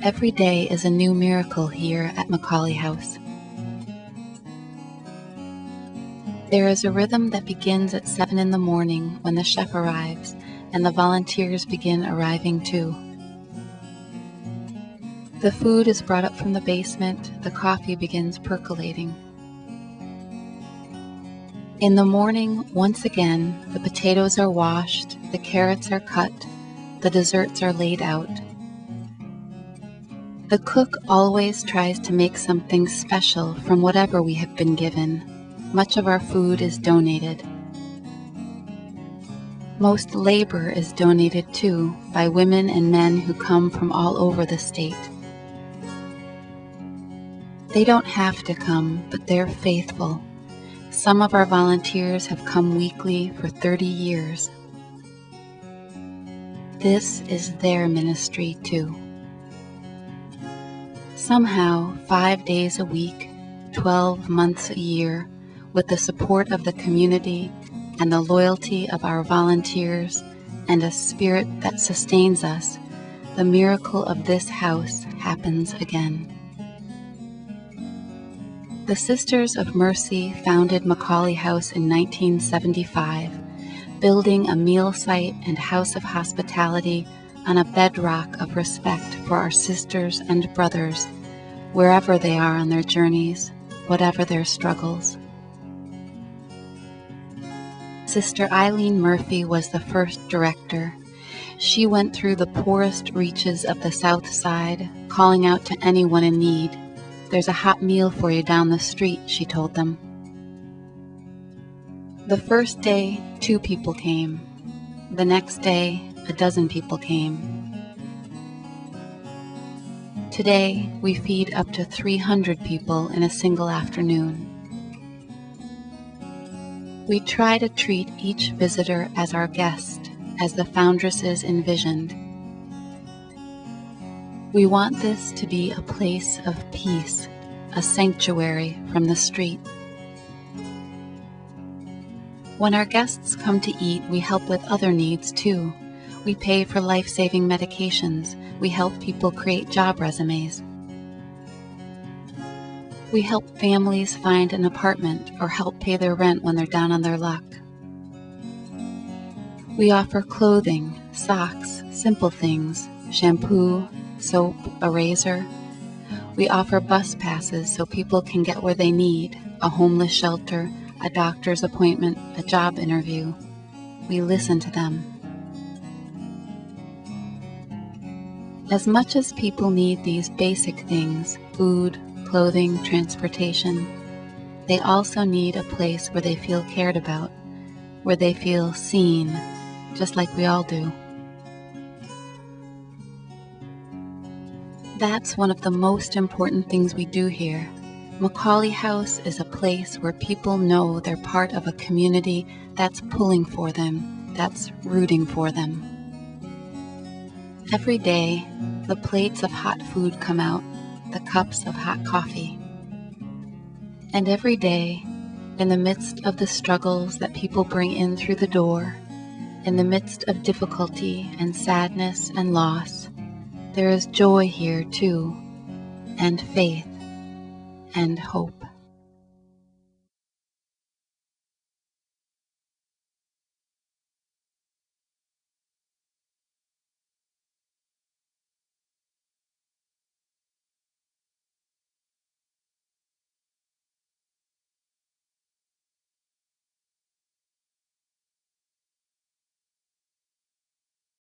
Every day is a new miracle here at McAuley House. There is a rhythm that begins at 7 in the morning when the chef arrives, and the volunteers begin arriving too. The food is brought up from the basement, the coffee begins percolating. In the morning, once again, the potatoes are washed, the carrots are cut, the desserts are laid out. The cook always tries to make something special from whatever we have been given. Much of our food is donated. Most labor is donated too by women and men who come from all over the state. They don't have to come, but they're faithful. Some of our volunteers have come weekly for 30 years. This is their ministry too. Somehow, 5 days a week, 12 months a year, with the support of the community and the loyalty of our volunteers and a spirit that sustains us, the miracle of this house happens again. The Sisters of Mercy founded McAuley House in 1975, building a meal site and house of hospitality on a bedrock of respect for our sisters and brothers, wherever they are on their journeys, whatever their struggles. Sister Eileen Murphy was the first director. She went through the poorest reaches of the South Side, calling out to anyone in need. "There's a hot meal for you down the street," she told them. The first day, 2 people came. The next day, 12 people came. Today, we feed up to 300 people in a single afternoon. We try to treat each visitor as our guest, as the foundresses envisioned. We want this to be a place of peace, a sanctuary from the street. When our guests come to eat, we help with other needs too. We pay for life-saving medications. We help people create job resumes. We help families find an apartment or help pay their rent when they're down on their luck. We offer clothing, socks, simple things, shampoo, soap, a razor. We offer bus passes so people can get where they need, a homeless shelter, a doctor's appointment, a job interview. We listen to them. As much as people need these basic things, food, clothing, transportation, they also need a place where they feel cared about, where they feel seen, just like we all do. That's one of the most important things we do here. McAuley House is a place where people know they're part of a community that's pulling for them, that's rooting for them. Every day, the plates of hot food come out, the cups of hot coffee. And every day, in the midst of the struggles that people bring in through the door, in the midst of difficulty and sadness and loss, there is joy here too, and faith and hope.